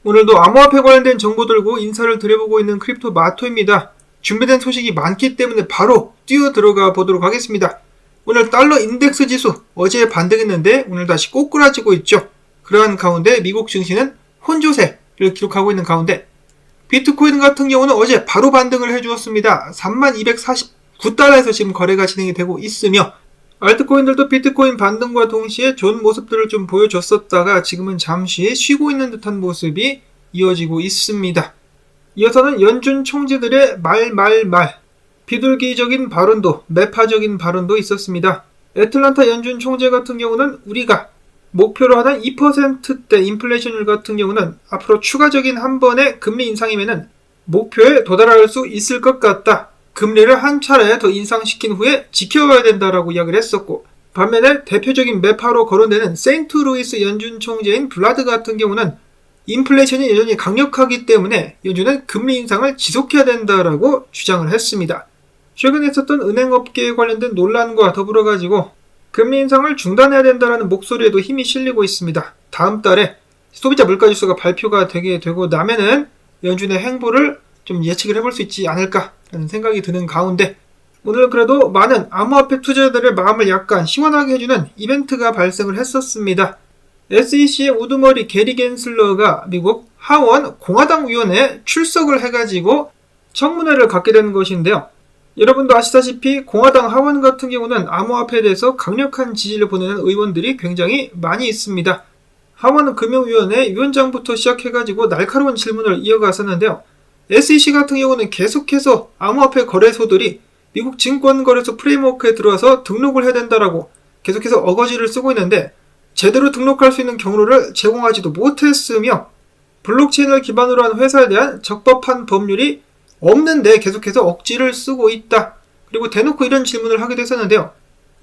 오늘도 암호화폐 관련된 정보 들고 인사를 드려보고 있는 크립토 마토입니다. 준비된 소식이 많기 때문에 바로 뛰어 들어가 보도록 하겠습니다. 오늘 달러 인덱스 지수 어제 반등했는데 오늘 다시 꼬꾸라지고 있죠. 그러한 가운데 미국 증시는 혼조세를 기록하고 있는 가운데 비트코인 같은 경우는 어제 바로 반등을 해주었습니다. 3249달러에서 지금 거래가 진행이 되고 있으며 알트코인들도 비트코인 반등과 동시에 좋은 모습들을 좀 보여줬었다가 지금은 잠시 쉬고 있는 듯한 모습이 이어지고 있습니다. 이어서는 연준 총재들의 말 비둘기적인 발언도 매파적인 발언도 있었습니다. 애틀란타 연준 총재 같은 경우는 우리가 목표로 하는 2%대 인플레이션율 같은 경우는 앞으로 추가적인 한 번의 금리 인상이면은 목표에 도달할 수 있을 것 같다. 금리를 한 차례 더 인상시킨 후에 지켜봐야 된다라고 이야기를 했었고, 반면에 대표적인 매파로 거론되는 세인트루이스 연준 총재인 블라드 같은 경우는 인플레이션이 여전히 강력하기 때문에 연준은 금리 인상을 지속해야 된다라고 주장을 했습니다. 최근에 있었던 은행업계에 관련된 논란과 더불어 가지고 금리 인상을 중단해야 된다라는 목소리에도 힘이 실리고 있습니다. 다음 달에 소비자 물가지수가 발표가 되게 되고 나면은 연준의 행보를 좀 예측을 해볼 수 있지 않을까라는 생각이 드는 가운데 오늘 그래도 많은 암호화폐 투자자들의 마음을 약간 시원하게 해주는 이벤트가 발생을 했었습니다. SEC의 우두머리 게리 겐슬러가 미국 하원 공화당 위원회에 출석을 해가지고 청문회를 갖게 된 것인데요. 여러분도 아시다시피 공화당 하원 같은 경우는 암호화폐에 대해서 강력한 지지를 보내는 의원들이 굉장히 많이 있습니다. 하원 금융위원회 위원장부터 시작해가지고 날카로운 질문을 이어갔었는데요. SEC 같은 경우는 계속해서 암호화폐 거래소들이 미국 증권거래소 프레임워크에 들어와서 등록을 해야 된다라고 계속해서 어거지를 쓰고 있는데 제대로 등록할 수 있는 경로를 제공하지도 못했으며 블록체인을 기반으로 한 회사에 대한 적법한 법률이 없는데 계속해서 억지를 쓰고 있다. 그리고 대놓고 이런 질문을 하기도 했었는데요.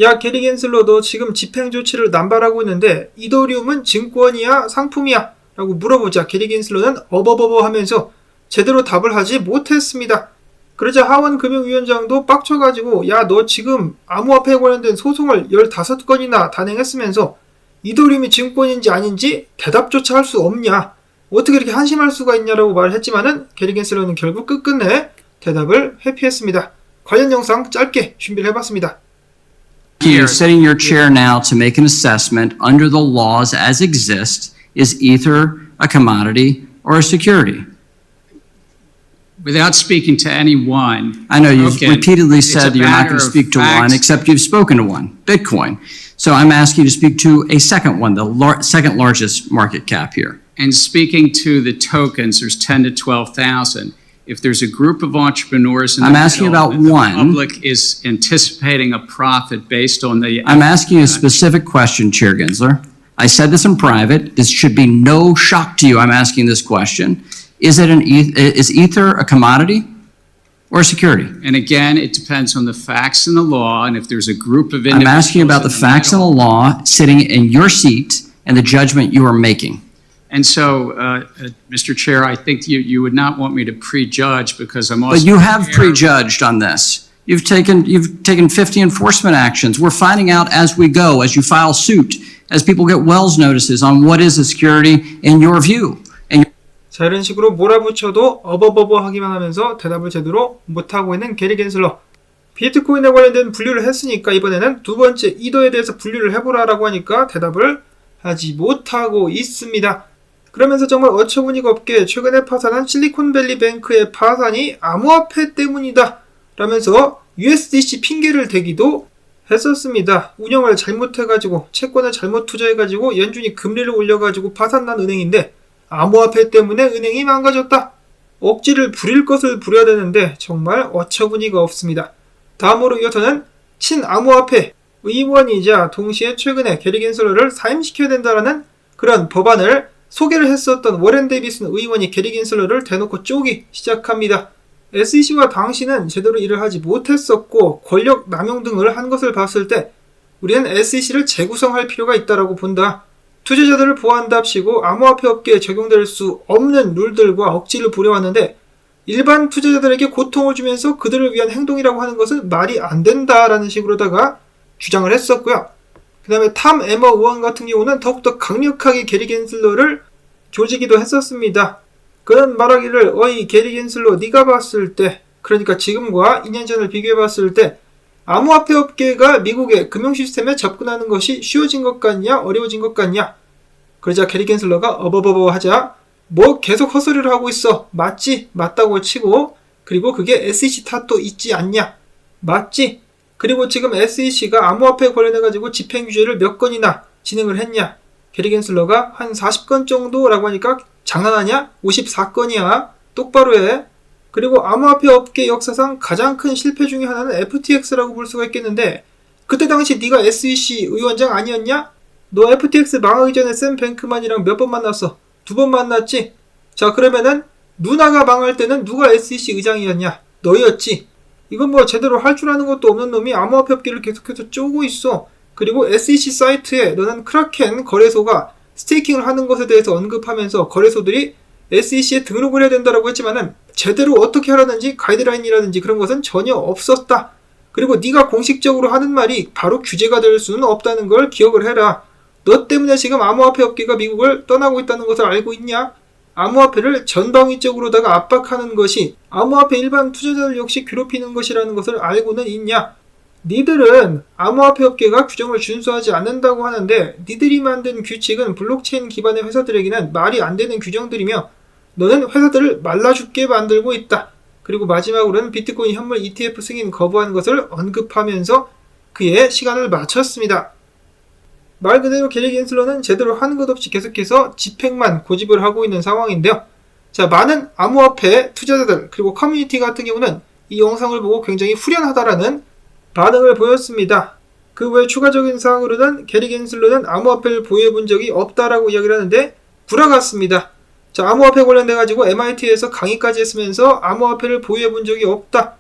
야 게리 겐슬러 너 지금 집행조치를 남발하고 있는데 이더리움은 증권이야 상품이야? 라고 물어보자 게리 겐슬러는 어버버버 하면서 제대로 답을 하지 못했습니다. 그러자 하원 금융위원장도 빡쳐가지고 야 너 지금 암호화폐에 관련된 소송을 15건이나 단행했으면서 이더리움이 증권인지 아닌지 대답조차 할 수 없냐? 어떻게 이렇게 한심할 수가 있냐라고 말을 했지만은 게리 겐슬러는 결국 끝끝내 대답을 회피했습니다. 관련 영상 짧게 준비를 해봤습니다. You setting your chair now to make an assessment under the laws as exist. Is Ether a commodity or a security? Without speaking to any one. I know you've repeatedly said you're not going to speak to one, except you've spoken to one, Bitcoin. So I'm asking you to speak to a second one, the second largest market cap here. And speaking to the tokens, there's 10 to 12,000. If there's a group of entrepreneurs in the I'm asking middle, about the one. public is anticipating a profit based on the... I'm asking you a specific question, Chair Gensler. I said this in private. This should be no shock to you. I'm asking this question. Is Ether a commodity or a security? And again, it depends on the facts and the law, and if there's a group of individuals... I'm asking about the facts and the law sitting in your seat and the judgment you are making. And so, Mr. Chair, I think you would not want me to prejudge because I'm also... But you have prejudged on this. You've taken 50 enforcement actions. We're finding out as we go, as you file suit, as people get Wells notices on what is a security in your view. 자, 이런 식으로 몰아붙여도 어버버버 하기만 하면서 대답을 제대로 못하고 있는 게리 겐슬러. 비트코인에 관련된 분류를 했으니까 이번에는 두 번째 이더에 대해서 분류를 해보라라고 하니까 대답을 하지 못하고 있습니다. 그러면서 정말 어처구니가 없게 최근에 파산한 실리콘밸리 뱅크의 파산이 암호화폐 때문이다 라면서 USDC 핑계를 대기도 했었습니다. 운영을 잘못해가지고 채권을 잘못 투자해가지고 연준이 금리를 올려가지고 파산난 은행인데 암호화폐 때문에 은행이 망가졌다. 억지를 부릴 것을 부려야 되는데 정말 어처구니가 없습니다. 다음으로 이어서는 친암호화폐 의원이자 동시에 최근에 게리 겐슬러를 사임시켜야 된다라는 그런 법안을 소개를 했었던 워렌 데이비슨 의원이 게리 겐슬러를 대놓고 쪼기 시작합니다. SEC와 당시는 제대로 일을 하지 못했었고 권력 남용 등을 한 것을 봤을 때 우리는 SEC를 재구성할 필요가 있다라고 본다. 투자자들을 보호한답시고 암호화폐 업계에 적용될 수 없는 룰들과 억지를 부려왔는데 일반 투자자들에게 고통을 주면서 그들을 위한 행동이라고 하는 것은 말이 안 된다라는 식으로다가 주장을 했었고요. 그 다음에 탐 에머 의원 같은 경우는 더욱더 강력하게 게리 겐슬러를 조지기도 했었습니다. 그는 말하기를 어이 게리 겐슬러 네가 봤을 때, 그러니까 지금과 2년 전을 비교해봤을 때 암호화폐 업계가 미국의 금융 시스템에 접근하는 것이 쉬워진 것 같냐 어려워진 것 같냐. 그러자 게리 겐슬러가 어버버버 하자 뭐 계속 헛소리를 하고 있어. 맞지? 맞다고 치고, 그리고 그게 SEC 탓도 있지 않냐? 맞지? 그리고 지금 SEC가 암호화폐 관련해가지고 집행규제를 몇 건이나 진행을 했냐? 게리 겐슬러가 한 40건 정도라고 하니까 장난하냐? 54건이야. 똑바로 해. 그리고 암호화폐 업계 역사상 가장 큰 실패 중에 하나는 FTX라고 볼 수가 있겠는데, 그때 당시 네가 SEC 의원장 아니었냐? 너 FTX 망하기 전에 샘 뱅크만이랑 몇 번 만났어? 2번 만났지? 자, 그러면은 누나가 망할 때는 누가 SEC 의장이었냐? 너였지. 이건 뭐 제대로 할 줄 아는 것도 없는 놈이 암호화폐 업계를 계속해서 쪼고 있어. 그리고 SEC 사이트에 너는 크라켄 거래소가 스테이킹을 하는 것에 대해서 언급하면서 거래소들이 SEC에 등록을 해야 된다라고 했지만은 제대로 어떻게 하라는지 가이드라인이라든지 그런 것은 전혀 없었다. 그리고 네가 공식적으로 하는 말이 바로 규제가 될 수는 없다는 걸 기억을 해라. 너 때문에 지금 암호화폐 업계가 미국을 떠나고 있다는 것을 알고 있냐? 암호화폐를 전방위적으로다가 압박하는 것이 암호화폐 일반 투자자들 역시 괴롭히는 것이라는 것을 알고는 있냐? 니들은 암호화폐 업계가 규정을 준수하지 않는다고 하는데 니들이 만든 규칙은 블록체인 기반의 회사들에게는 말이 안 되는 규정들이며 너는 회사들을 말라 죽게 만들고 있다. 그리고 마지막으로는 비트코인 현물 ETF 승인 거부하는 것을 언급하면서 그의 시간을 마쳤습니다. 말 그대로 게리 겐슬러는 제대로 하는 것 없이 계속해서 집행만 고집을 하고 있는 상황인데요. 자, 많은 암호화폐 투자자들 그리고 커뮤니티 같은 경우는 이 영상을 보고 굉장히 후련하다라는 반응을 보였습니다. 그 외 추가적인 사항으로는 게리 겐슬러는 암호화폐를 보유해 본 적이 없다라고 이야기를 하는데 구라 같습니다. 자, 암호화폐 관련돼 가지고 MIT에서 강의까지 했으면서 암호화폐를 보유해 본 적이 없다.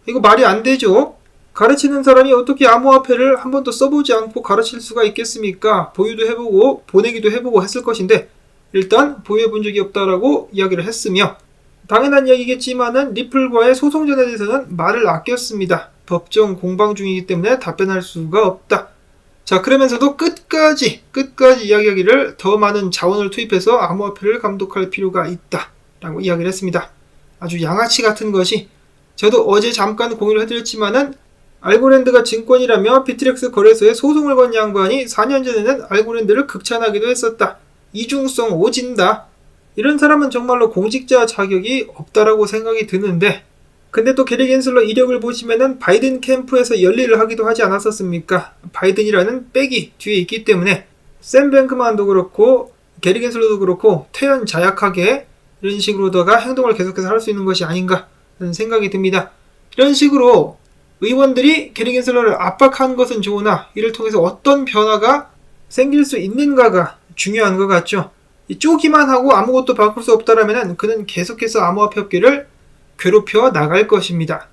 이거 말이 안 되죠. 가르치는 사람이 어떻게 암호화폐를 한 번도 써보지 않고 가르칠 수가 있겠습니까? 보유도 해보고 보내기도 해보고 했을 것인데 일단 보유해 본 적이 없다라고 이야기를 했으며, 당연한 이야기겠지만은 리플과의 소송전에 대해서는 말을 아꼈습니다. 법정 공방 중이기 때문에 답변할 수가 없다. 자, 그러면서도 끝까지 이야기하기를 더 많은 자원을 투입해서 암호화폐를 감독할 필요가 있다 라고 이야기를 했습니다. 아주 양아치 같은 것이, 저도 어제 잠깐 공유를 해드렸지만은 알고랜드가 증권이라며 비트렉스 거래소에 소송을 건 양반이 4년 전에는 알고랜드를 극찬하기도 했었다. 이중성 오진다. 이런 사람은 정말로 공직자 자격이 없다라고 생각이 드는데, 근데 또 게리 겐슬러 이력을 보시면은 바이든 캠프에서 연리를 하기도 하지 않았었습니까? 바이든이라는 백이 뒤에 있기 때문에 샘 뱅크만도 그렇고 게리 겐슬러도 그렇고 퇴연자약하게 이런 식으로다가 행동을 계속해서 할 수 있는 것이 아닌가 하는 생각이 듭니다. 이런 식으로 의원들이 게리 겐슬러를 압박하는 것은 좋으나 이를 통해서 어떤 변화가 생길 수 있는가가 중요한 것 같죠. 쪼기만 하고 아무것도 바꿀 수 없다라면 그는 계속해서 암호화폐 업계를 괴롭혀 나갈 것입니다.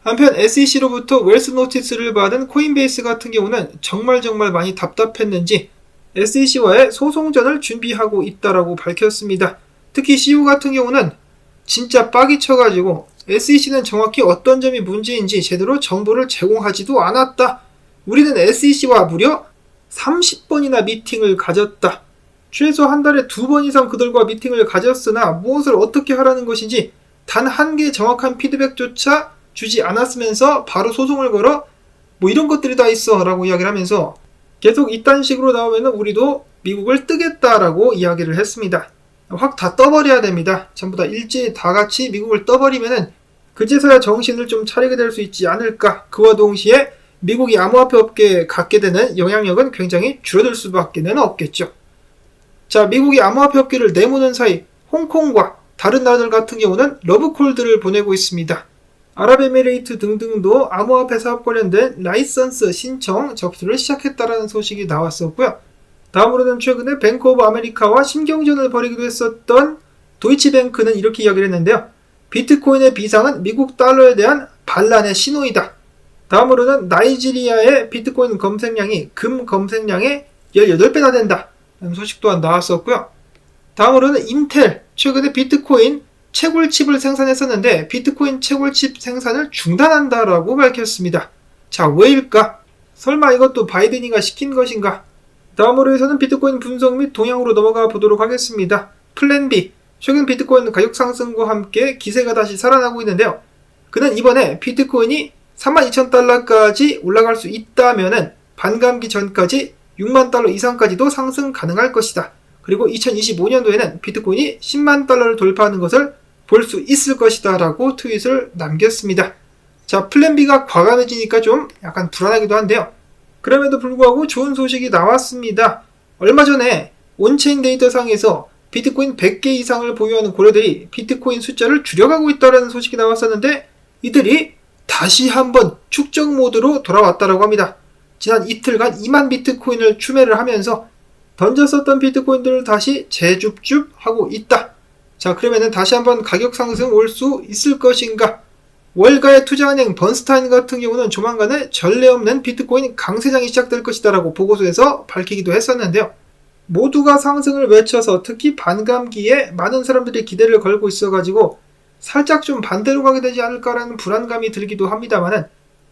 한편 SEC로부터 웰스 노티스를 받은 코인베이스 같은 경우는 정말 많이 답답했는지 SEC와의 소송전을 준비하고 있다라고 밝혔습니다. 특히 CEO 같은 경우는 진짜 빡이 쳐가지고 SEC는 정확히 어떤 점이 문제인지 제대로 정보를 제공하지도 않았다. 우리는 SEC와 무려 30번이나 미팅을 가졌다. 최소 한 달에 2번 이상 그들과 미팅을 가졌으나 무엇을 어떻게 하라는 것인지 단 한 개의 정확한 피드백조차 주지 않았으면서 바로 소송을 걸어 뭐 이런 것들이 다 있어 라고 이야기를 하면서 계속 이딴 식으로 나오면 우리도 미국을 뜨겠다라고 이야기를 했습니다. 확 다 떠버려야 됩니다. 전부 다 일제히 다 같이 미국을 떠버리면은 그제서야 정신을 좀 차리게 될 수 있지 않을까. 그와 동시에 미국이 암호화폐 업계에 갖게 되는 영향력은 굉장히 줄어들 수밖에 없겠죠. 자, 미국이 암호화폐 업계를 내모는 사이 홍콩과 다른 나라들 같은 경우는 러브콜들을 보내고 있습니다. 아랍에미레이트 등등도 암호화폐 사업 관련된 라이선스 신청 접수를 시작했다라는 소식이 나왔었고요. 다음으로는 최근에 뱅크 오브 아메리카와 심경전을 벌이기도 했었던 도이치뱅크는 이렇게 이야기를 했는데요. 비트코인의 비상은 미국 달러에 대한 반란의 신호이다. 다음으로는 나이지리아의 비트코인 검색량이 금 검색량의 18배나 된다 라는 소식 또한 나왔었고요. 다음으로는 인텔, 최근에 비트코인 채굴칩을 생산했었는데 비트코인 채굴칩 생산을 중단한다라고 밝혔습니다. 자, 왜일까? 설마 이것도 바이든이가 시킨 것인가? 다음으로 해서는 비트코인 분석 및 동향으로 넘어가 보도록 하겠습니다. 플랜 B, 최근 비트코인 가격 상승과 함께 기세가 다시 살아나고 있는데요. 그는 이번에 비트코인이 32,000달러까지 올라갈 수 있다면은 반감기 전까지 6만 달러 이상까지도 상승 가능할 것이다. 그리고 2025년도에는 비트코인이 10만 달러를 돌파하는 것을 볼 수 있을 것이다 라고 트윗을 남겼습니다. 자, 플랜 B가 과감해지니까 좀 약간 불안하기도 한데요. 그럼에도 불구하고 좋은 소식이 나왔습니다. 얼마 전에 온체인 데이터상에서 비트코인 100개 이상을 보유하는 고래들이 비트코인 숫자를 줄여가고 있다는 소식이 나왔었는데 이들이 다시 한번 축적 모드로 돌아왔다고 합니다. 지난 이틀간 2만 비트코인을 추매를 하면서 던졌었던 비트코인들을 다시 재줍줍하고 있다. 자, 그러면은 다시 한번 가격 상승 올 수 있을 것인가? 월가의 투자은행 번스타인 같은 경우는 조만간에 전례 없는 비트코인 강세장이 시작될 것이다 라고 보고서에서 밝히기도 했었는데요. 모두가 상승을 외쳐서 특히 반감기에 많은 사람들이 기대를 걸고 있어가지고 살짝 좀 반대로 가게 되지 않을까라는 불안감이 들기도 합니다만은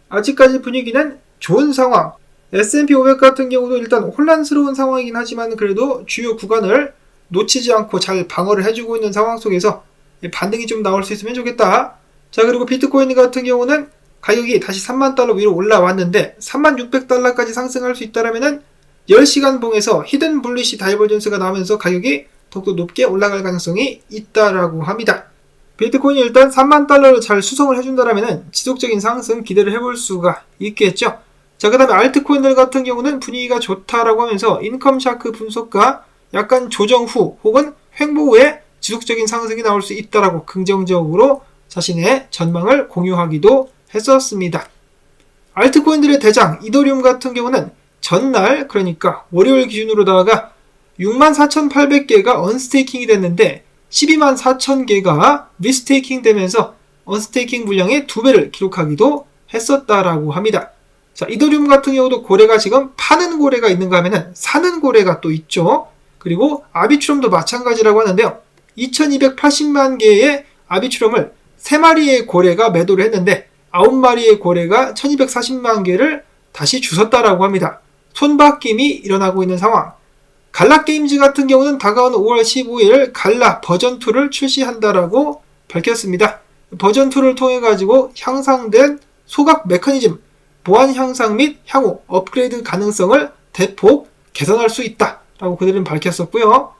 아직까지 분위기는 좋은 상황. S&P 500 같은 경우도 일단 혼란스러운 상황이긴 하지만 그래도 주요 구간을 놓치지 않고 잘 방어를 해주고 있는 상황 속에서 반등이 좀 나올 수 있으면 좋겠다. 자, 그리고 비트코인 같은 경우는 가격이 다시 3만 달러 위로 올라왔는데 3만 600달러까지 상승할 수 있다라면은 10시간 봉에서 히든 불리시 다이버전스가 나오면서 가격이 더욱더 높게 올라갈 가능성이 있다라고 합니다. 비트코인이 일단 3만 달러를 잘 수성을 해준다라면은 지속적인 상승 기대를 해볼 수가 있겠죠. 자, 그 다음에 알트코인들 같은 경우는 분위기가 좋다라고 하면서 인컴 샤크 분석가 약간 조정 후 혹은 횡보 후에 지속적인 상승이 나올 수 있다라고 긍정적으로 자신의 전망을 공유하기도 했었습니다. 알트코인들의 대장 이더리움 같은 경우는 전날 그러니까 월요일 기준으로다가 64,800개가 언스테이킹이 됐는데 124,000개가 리스테이킹 되면서 언스테이킹 물량의 2배를 기록하기도 했었다라고 합니다. 자, 이더리움 같은 경우도 고래가 지금 파는 고래가 있는가 하면은 사는 고래가 또 있죠. 그리고 아비트럼도 마찬가지라고 하는데요. 2280만 개의 아비트럼을 3마리의 고래가 매도를 했는데 9마리의 고래가 1240만 개를 다시 주웠다라고 합니다. 손바뀜이 일어나고 있는 상황. 갈라게임즈 같은 경우는 다가오는 5월 15일 갈라 버전2를 출시한다라고 밝혔습니다. 버전2를 통해 가지고 향상된 소각 메커니즘, 보안 향상 및 향후 업그레이드 가능성을 대폭 개선할 수 있다라고 그들은 밝혔었고요.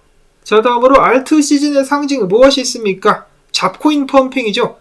자, 다음으로 알트 시즌의 상징 무엇이 있습니까? 잡코인 펌핑이죠.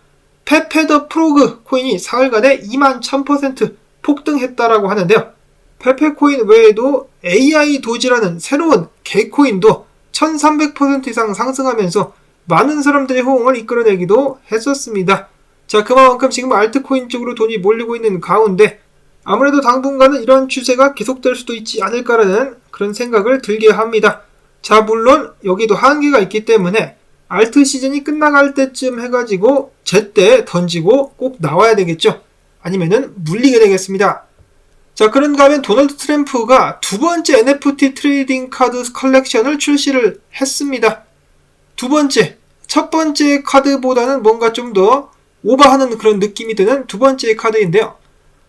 페페 더 프로그 코인이 사흘간에 21,000% 폭등했다라고 하는데요. 페페 코인 외에도 AI 도지라는 새로운 개코인도 1300% 이상 상승하면서 많은 사람들의 호응을 이끌어내기도 했었습니다. 자, 그만큼 지금 알트코인 쪽으로 돈이 몰리고 있는 가운데 아무래도 당분간은 이런 추세가 계속될 수도 있지 않을까라는 그런 생각을 들게 합니다. 자, 물론 여기도 한계가 있기 때문에 알트 시즌이 끝나갈 때쯤 해가지고 제때 던지고 꼭 나와야 되겠죠. 아니면은 물리게 되겠습니다. 자, 그런가 하면 도널드 트럼프가 두 번째 NFT 트레이딩 카드 컬렉션을 출시를 했습니다. 두 번째, 첫 번째 카드보다는 뭔가 좀 더 오버하는 그런 느낌이 드는 두 번째 카드인데요.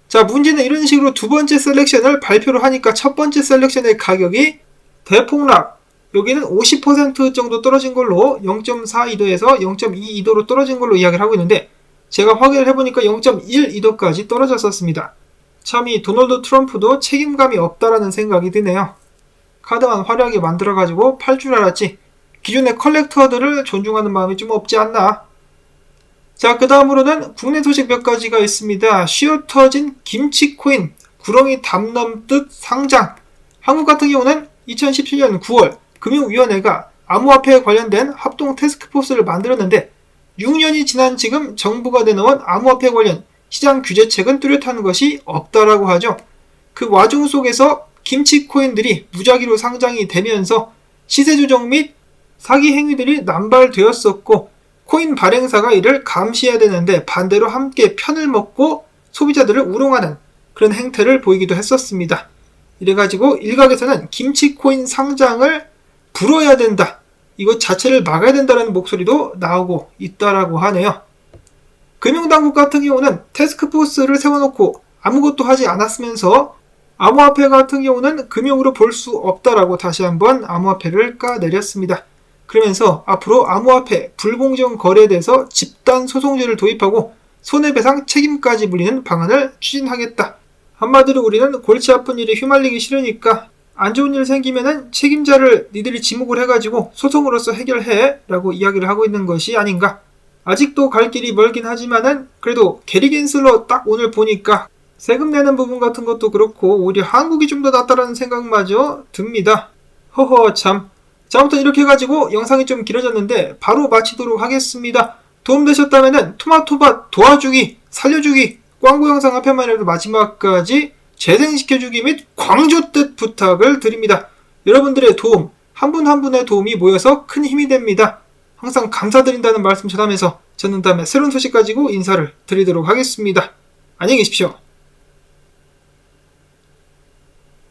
자, 문제는 이런 식으로 두 번째 셀렉션을 발표를 하니까 첫 번째 셀렉션의 가격이 대폭락. 여기는 50% 정도 떨어진 걸로 0.42도에서 0.22도로 떨어진 걸로 이야기를 하고 있는데 제가 확인을 해보니까 0.12도까지 떨어졌었습니다. 참 이 도널드 트럼프도 책임감이 없다라는 생각이 드네요. 카드만 화려하게 만들어가지고 팔 줄 알았지 기존의 컬렉터들을 존중하는 마음이 좀 없지 않나. 자, 그 다음으로는 국내 소식 몇 가지가 있습니다. 쉬어 터진 김치코인 구렁이 담 넘듯 상장. 한국 같은 경우는 2017년 9월 금융위원회가 암호화폐에 관련된 합동 태스크포스를 만들었는데 6년이 지난 지금 정부가 내놓은 암호화폐 관련 시장 규제책은 뚜렷한 것이 없다라고 하죠. 그 와중 속에서 김치코인들이 무작위로 상장이 되면서 시세 조정 및 사기 행위들이 남발되었었고 코인 발행사가 이를 감시해야 되는데 반대로 함께 편을 먹고 소비자들을 우롱하는 그런 행태를 보이기도 했었습니다. 이래가지고 일각에서는 김치코인 상장을 불어야 된다. 이것 자체를 막아야 된다는 목소리도 나오고 있다라고 하네요. 금융당국 같은 경우는 태스크포스를 세워놓고 아무것도 하지 않았으면서 암호화폐 같은 경우는 금융으로 볼 수 없다라고 다시 한번 암호화폐를 까내렸습니다. 그러면서 앞으로 암호화폐 불공정 거래에 대해서 집단 소송제를 도입하고 손해배상 책임까지 물리는 방안을 추진하겠다. 한마디로 우리는 골치 아픈 일에 휘말리기 싫으니까 안 좋은 일 생기면은 책임자를 니들이 지목을 해가지고 소송으로서 해결해 라고 이야기를 하고 있는 것이 아닌가. 아직도 갈 길이 멀긴 하지만은 그래도 게리 겐슬러 딱 오늘 보니까 세금 내는 부분 같은 것도 그렇고 오히려 한국이 좀 더 낫다라는 생각마저 듭니다. 허허 참. 자, 아무튼 이렇게 해가지고 영상이 좀 길어졌는데 바로 마치도록 하겠습니다. 도움되셨다면은 토마토밭 도와주기, 살려주기, 광고 영상 한 편만 해도 마지막까지 재생시켜주기 및 광조뜻 부탁을 드립니다. 여러분들의 도움, 한 분 한 분의 도움이 모여서 큰 힘이 됩니다. 항상 감사드린다는 말씀 전하면서 저는 다음에 새로운 소식 가지고 인사를 드리도록 하겠습니다. 안녕히 계십시오.